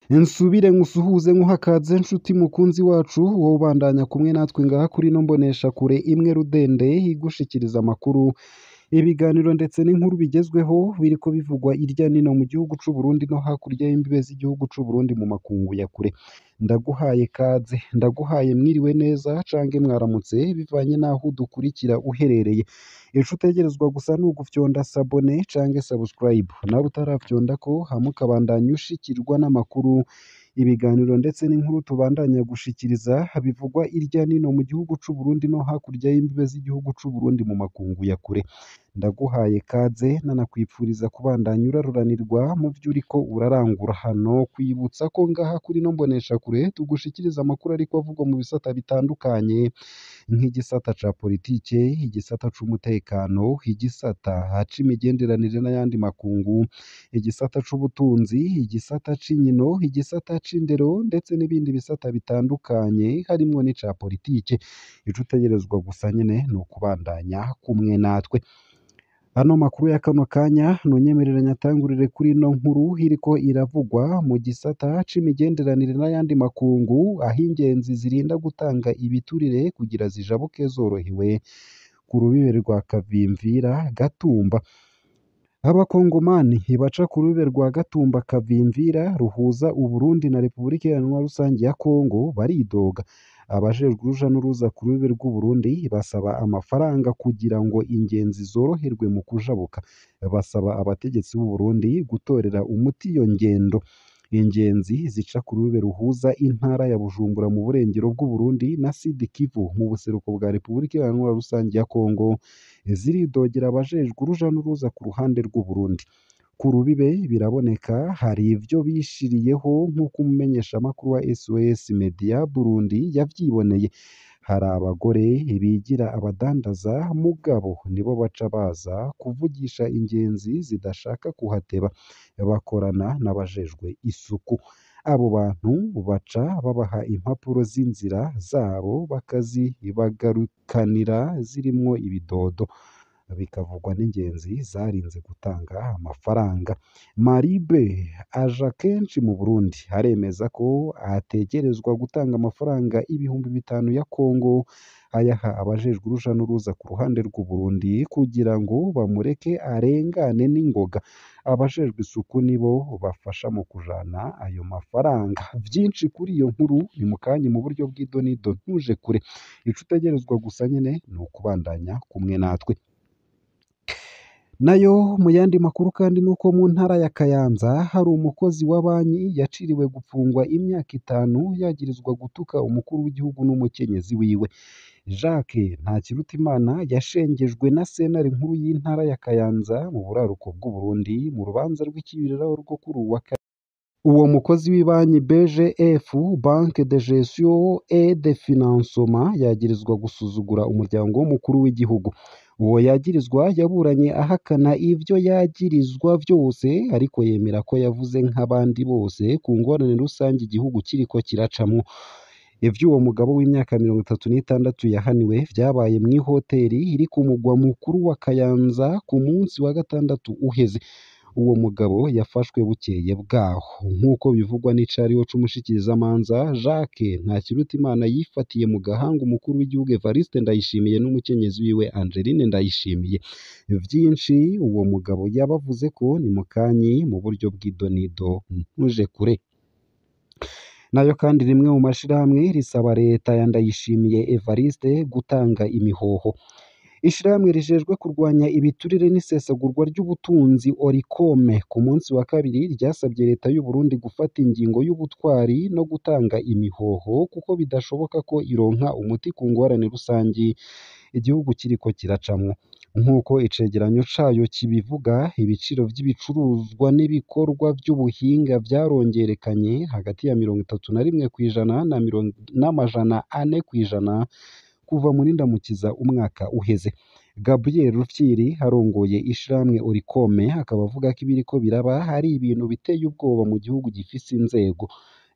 Nsubire nkusuhuze nkuhakaze nshuti mukunzi wacu wowe ubandanya kumwe natwe ngaha kuri no mbonesha kure imwe rudende igushikiriza amakuru ibiganiro ndetse n'inkuru bigezweho biriko bivugwa irya nino mu gihugu c'u Burundi no hakurya y'imbibe z'igihugu c'u Burundi mu makungu ya kure ndaguhaye kaze ndaguhaye mwiriwe neza cange mwaramutse bivanye naho dukurikira uherereye ico utegerezwa gusa n'ugufyonda sabone cange subscribe nawe utaravyonda ko hamwe ukabandanya ushikirwa n'amakuru ibiganiro ndetse n'inkuru tubandanya gushikiriza bivugwa irya nino mu gihugu c'u Burundi no hakurya y'imbibe z'igihugu c'u Burundi mu makungu ya kure ndaguhaye kaze nanakwipfuriza kubandanya uraruranirwa mu vyo uriko urarangura hano kwibutsa ko ngaha kuri no mbonesha kure tugushikiriza amakuru ariko avugwa mu bisata bitandukanye nk'igisata ca politike igisata c'umutekano igisata c'imigenderanire n'ayandi makungu igisata c'ubutunzi igisata c'inkino igisata c'indero ndetse n'ibindi bisata bitandukanye harimwo n'ica politike ico utegerezwa gusa nyene ni ukubandanya kumwe natwe ano makuru ya kano kanya nunyemerera nyatangurire kuri ino nkuru iriko iravugwa mu gisata c'imigenderanire n'ayandi makungu aho ingenzi zirinda gutanga ibiturire kugira zijabuke zorohewe ku rubibe rwa Kavimvira Gatumba abakongomani baca ku rubibe rwa Gatumba Kavimvira ruhuza Uburundi na Repubulika Iharanira Rusangi ya Kongo baridoga abajejwe uruja n'uruza ku rubibe rw'u Burundi basaba amafaranga kugira ngo ingenzi zoroherwe mu kujabuka basaba abategetsi b'u Burundi gutorera umuti iyo ngendo ingenzi zica ku rubibe ruhuza intara ya Bujumbura mu burengero bw'u Burundi na Sud Kivu mu buseruko bwa Repubulika Iharanira Rusangi ya Kongo ziridogera abajejwe uruja n'uruza ku ruhande rw'u Burundi ku rubibe biraboneka hari ivyo bishiriyeho nk'uko umumenyeshamakuru wa SOS Media Burundi yavyiboneye hari abagore bigira abadandaza mugabo nibo baca baza kuvugisha ingenzi zidashaka kuhateba bakorana n'abajejwe isuku abo bantu baca babaha impapuro z'inzira zabo bakazibagarukanira zirimwo ibidodo bikavugwa n'ingenzi zarinze gutanga amafaranga Maribe aja kenshi mu Burundi aremeza ko ategerezwa gutanga amafaranga ibihumbi 5 ya Kongo ayaha abajejwe uruja n'uruza ku ruhande rw'u Burundi kugira ngo bamureke arengane n'ingoga abajejwe isuku nibo bafasha mu kujana ayo mafaranga vyinshi kuri iyo nkuru ni mukanye mu buryo bw'idonido ntuje kure ico utegerezwa gusa nyene ni ukubandanya kumwe natwe nayo mu yandi makuru kandi nuko mu ntara ya Kayanza hari umukozi wa banki yaciriwe gupfungwa imyaka 5 yagirizwa gutuka umukuru w'igihugu n'umukenyezi wiwe Jacques Ntakirutimana yashengejwe na sentare nkuru y'intara ya Kayanza mu buraruko bw'u Burundi mu rubanza rw'ikibiriraho rwo kuri uwa uwo mukozi w'ibanki BGF Banque de Gestion et de Financement yagirizwa gusuzugura umuryango w'umukuru w'igihugu uwo yagirizwa yaburanye ahakana ivyo yagirizwa vyose ariko yemera ko yavuze nk'abandi bose ku ngorane rusange igihugu kiriko kiracamwo ivyo uwo mugabo w'imyaka 36 yahaniwe vyabaye mu hoteli iri ku mugwa mukuru wa Kayanza ku munsi wa gatandatu uheze uwo mugabo yafashwe bukeye bwaho nk'uko bivugwa n'icariho c'umushikirizamanza Jacques Ntakirutimana yifatiye mu gahanga umukuru w'igihugu Evariste Ndayishimiye n'umukenyezi wiwe Angeline Ndayishimiye vyinshi uwo mugabo yabavuze ko ni mukanyi mu buryo bw'idonido ntuje kure nayo kandi rimwe mu mashirahamwe risaba leta ya Ndayishimiye Evariste gutanga imihoho ishirahamwe rijejwe kurwanya ibiturire n'isesagurwa ry'ubutunzi Oricome ku munsi wa kabiri ryasabye leta y'u Burundi gufata ingingo y'ubutwari no gutanga imihoho kuko bidashoboka ko ironka umuti ku ngorane rusangi igihugu kiriko kiracamwo nk'uko icegeranyo cayo kibivuga ibiciro vy'ibicuruzwa n'ibikorwa vy'ubuhinga vyarongerekanye hagati ya 31% n'amajana 4% kuva muri Ndamukiza umwaka uheze Gabriel Rufyiri harongoye ishirahamwe Oricome akaba avuga ko ibiriko biraba hari ibintu biteye ubwoba mu gihugu gifise inzego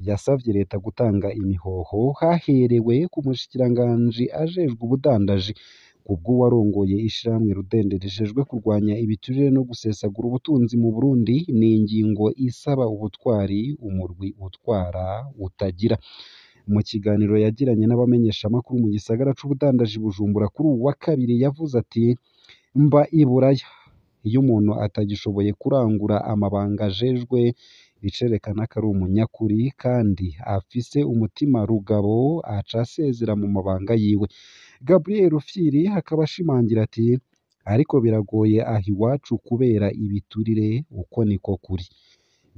yasavye leta gutanga imihoho haherewe ku mushikiranganji ajejwe ubudandaji kubw'uwarongoye ishirahamwe Rudende rijejwe kurwanya ibiturire no gusesagura ubutunzi mu Burundi ni ingingo isaba ubutwari umurwi utwara utagira. Mu kiganiro yagiranye n'abamenyeshamakuru mu gisagara c'ubudandaji Bujumbura kuri uwu wa kabiri yavuze ati mba iburaya iyo umuntu atagishoboye kurangura amabanga ajejwe bicerekana ko ari umunyakuri kandi afise umutima rugabo aca asezera mu mabanga yiwe. Gabriel Rufyiri akaba ashimangira ati ariko biragoye aha iwacu kubera ibiturire uko niko kuri.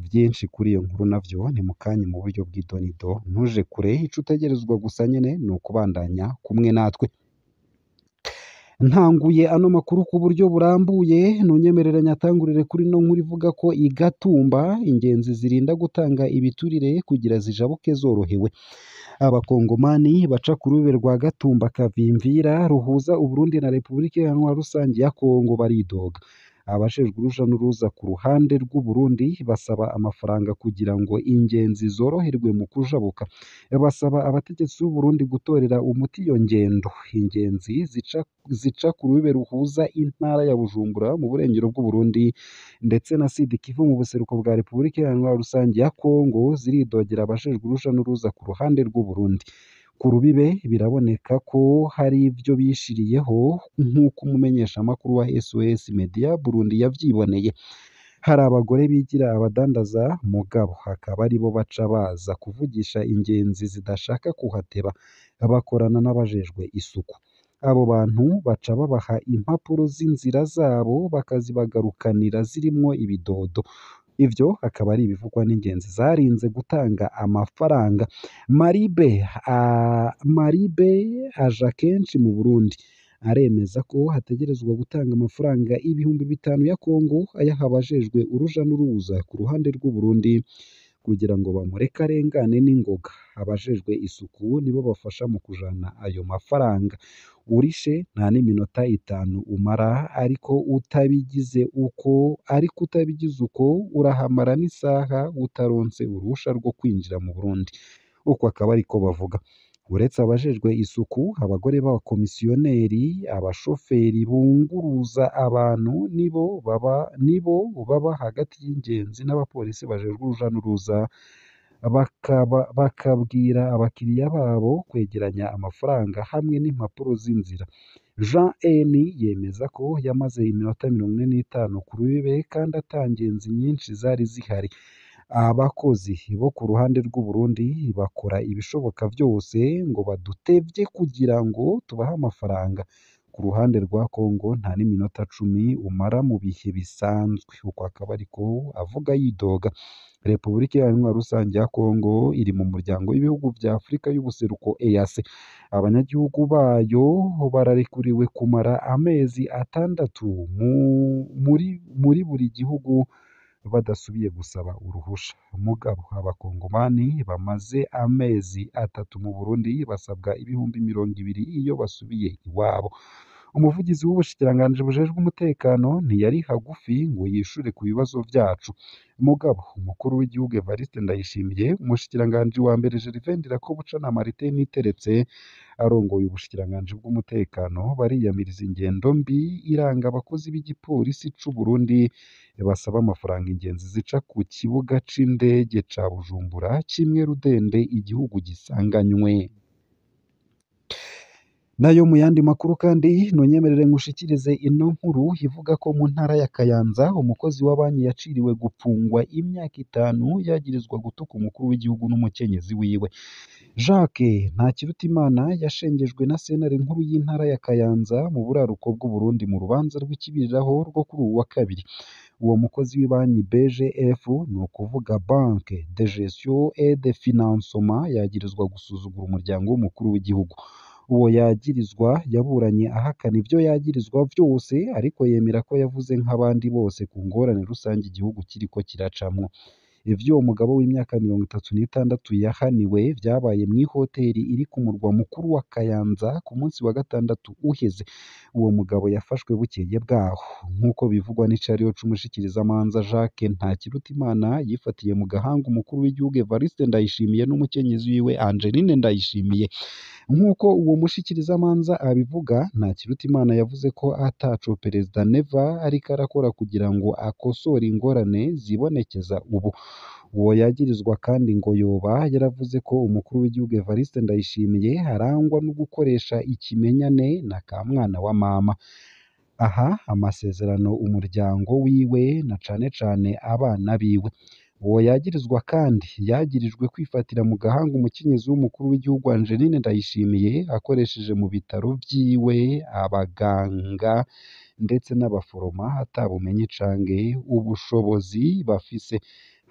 Vyinshi kuri iyo nkuru navyo ni mu kanya mu buryo bw'idonido ntuje kure ico utegerezwa gusa nyene ni ukubandanya kumwe natwe. Ntanguye ano makuru ku buryo burambuye nunyemerera nyatangurire kuri no nkuru ivuga ko igatumba ingenzi zirinda gutanga ibiturire kugira zijabuke zorohewe. Abakongomani baca ku rube rwa Gatumba Kavimvira ruhuza Uburundi na Repubulika Iharanira Rusangi ya Kongo baridoga. Abajejwe uruja n'uruza ku ruhande rw'Uburundi basaba amafaranga kugira ngo ingenzi zoroherwe mu kujabuka. Basaba abategetsi b'Uburundi gutorera umuti iyo ngendo. Ingenzi zica ku rube ruhuza intara ya Bujumbura mu burengero bw'Uburundi ndetse na Sud Kivu mu buseruko bwa Repubulika Iharanira Rusangi ya Kongo ziridogera abajejwe uruja n'uruza ku ruhande rw'Uburundi. Ku rubibe biraboneka ko hari ibyo bishiriyeho nk'uko umumenyeshamakuru wa SOS Media Burundi yavyiboneye. Hari abagore bigira abadandaza mugabo hakaba aribo baca baza kuvugisha ingenzi zidashaka kuhateba bakorana n'abajejwe isuku. Abo bantu baca babaha impapuro z'inzira zabo bakazibagarukanira zirimwo ibidodo. Ivyo akaba ari ibivugwa n'ingenzi zarinze gutanga amafaranga. Maribe aja kenshi mu Burundi aremeza ko hategerezwa gutanga amafaranga ibihumbi 5 ya Kongo ayaha abajejwe uruja n'uruza ku ruhande rw'Uburundi kugira ngo bamureke arengane n'ingoga. Abajejwe isuku nibo bafasha mu kujana ayo mafaranga. Urishe nta n'iminota 5 umara ariko utabigize uko urahamara n'isaha utaronse uruhusha rwo kwinjira mu Burundi. Uko akaba ariko bavuga. Uretse abajejwe isuku, abagore b'abakomisiyoneri, abashoferi bunguruza abantu nibo baba hagati y'ingenzi n'abapolisi bajejwe uruja n'uruza bakabwira abakiriya babo kwegeranya amafaranga hamwe n'impapuro z'inzira. Jean N yemeza ko yamaze iminota 45 ku rubibe kandi ata ngenzi nyinshi zari zihari. Abakozi bo ku ruhande rw'Uburundi bakora ibishoboka byose ngo badutevye kugira ngo tubahe amafaranga. Ku ruhande rwa Kongo nta n'iminota 10 umara mu bihe bisanzwe. Uko akaba ariko avuga yidoga. Repubulika Iharanira Rusangi ya Kongo iri mu muryango w'ibihugu vya Afurika y'ubuseruko EAC. Abanyagihugu bayo bararekuriwe kumara amezi 6 muri buri gihugu badasubiye gusaba uruhusha. Mugabo abakongomani bamaze amezi 3 mu Burundi basabwa ibihumbi 200 iyo basubiye iwabo. Umuvugizi w'ubushikiranganji bujejwe umutekano ntiyari hagufi ngo yishure ku bibazo vyacu. Mugabo umukuru w'igihugu Evariste Ndayishimiye, umushikiranganji wa mbere Gervais Ndirakobuca na Martin Niteretse arongoye ubushikiranganji bw'umutekano bariyamiriza ingendo mbi iranga abakozi b'igipolisi c'u Burundi basaba amafaranga ingenzi zica ku kibuga c'indege ca Bujumbura kimwe Rudende igihugu gisanganywe. Nayo mu yandi makuru kandi nonyemerere ngushikirize ino nkuru ivuga ko mu ntara ya Kayanza umukozi wa banki yaciriwe gupfungwa imyaka 5 yagirizwa gutuka umukuru w'igihugu n'umukenyezi wiwe. Jacques Ntakirutimana yashengejwe na sentare nkuru y'intara ya Kayanza mu buraruko bw'Uburundi mu rubanza rw'ikibiriraho rwo kuri uwa kabiri. Uwo mukozi w'ibanki BGF ni ukuvuga Banque de Gestion et de Financement yagirizwa gusuzugura umuryango w'umukuru w'igihugu. Uwo yagirizwa yaburanye ahakana ivyo yagirizwa vyose ariko yemera ko yavuze nk'abandi bose ku ngorane rusange igihugu kiriko kiracamwo. ivy'uwo mugabo w'imyaka 36 yahaniwe vyabaye mw'ihoteri iri ku murwa mukuru wa Kayanza ku munsi wa gatandatu uheze. Uwo mugabo yafashwe bukeye bwaho nk'uko bivugwa n'icariho c'umushikirizamanza Jacques Ntakirutimana yifatiye mu gahanga umukuru w'igihugu Evariste Ndayishimiye n'umukenyezi wiwe Angeline Ndayishimiye. Nk'uko uwo mushikirizamanza abivuga, Ntakirutimana yavuze ko ataco Perezida Neva ariko arakora kugira ngo akosore ingorane zibonekeza ubu. Uwo yagirizwa kandi ngo yoba yaravuze ko umukuru w'igihugu Evariste Ndayishimiye arangwa no gukoresha ikimenyane na ka mwana wa mama. Aha amasezerano umuryango wiwe na cane cane abana biwe. Uwo yagirizwa kandi yagirijwe kwifatira mu gahanga umukenyezi w'umukuru w'igihugu Angeline Ndayishimiye akoresheje mu bitaro vyiwe abaganga ndetse n'abaforoma atabumenye canke ubushobozi bafise.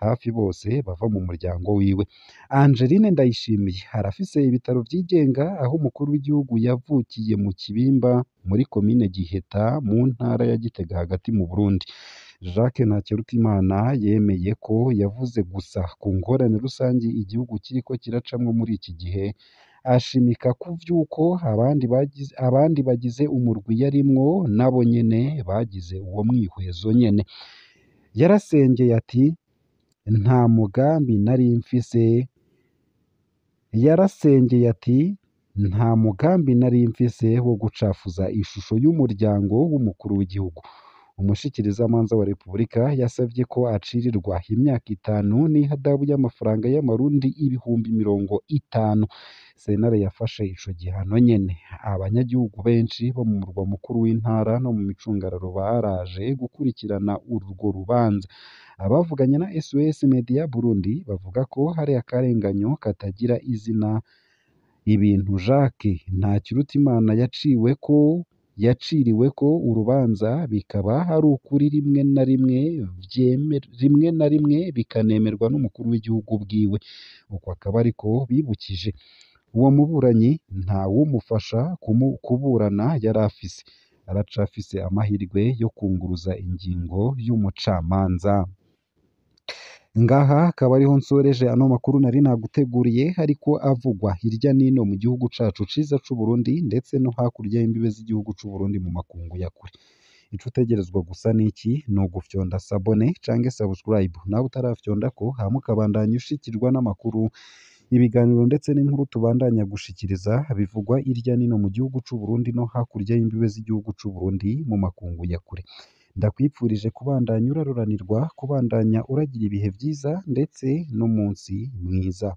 Hafi bose bava mu muryango wiwe. Angeline Ndayishimiye arafise ibitaro vyigenga aho umukuru w'igihugu yavukiye mu Kibimba muri komine Giheta mu ntara ya Gitega hagati mu Burundi. Jacques Ntakirutimana yemeye ko yavuze gusa ku ngorane rusangi igihugu kiriko kiracamwo muri iki gihe, ashimika ku vy'uko abandi bagize umurwi yarimwo nabo nyene bagize uwo mwihwezo nyene. Yarasengeye ati nta mugambi nari mfise wo gucafuza ishusho y'umuryango w'umukuru w'igihugu. Umushikirizamanza wa Repubulika yasavye ko acirirwa imyaka 5 n'ihadabu y'amafaranga y'amarundi 50,000. Sentare yafashe ico gihano nyene. Abanyagihugu benshi bo mu murwa mukuru w'intara no mu micungararo baraje gukurikirana urwo rubanza. Abavuganye na SOS Media Burundi bavuga ko hari akarenganyo katagira izina ibintu Jacques Ntakirutimana yaciriweko urubanza bikaba hari ukuri rimwe na rimwe bikanemerwa n'umukuru w'igihugu bwiwe. Uko akaba ariko bibukije. Uwo muburanyi nta wumufasha kuburana yari afise. Aracafise amahirwe yo kunguruza ingingo y'umucamanza. Ngaha akaba ariho nsoreje ano makuru nari naguteguriye ariko avugwa hirya nino mu gihugu cacu ciza c'u Burundi ndetse no hakurya y'imbibe z'igihugu c'u Burundi mu makungu ya kure. Ico utegerezwa gusa niki ni ugufyonda sabone canke subscribe nawe utarafyondako hama ukabandanya ushikirwa n'amakuru, ibiganiro ndetse n'inkuru tubandanya gushikiriza bivugwa hirya nino mu gihugu c'u Burundi no hakurya y'imbibe z'igihugu c'u Burundi mu makungu ya kure. Ndakwipfurije kubandanya uraruranirwa, kubandanya uragira ibihe vyiza ndetse n'umunsi mwiza.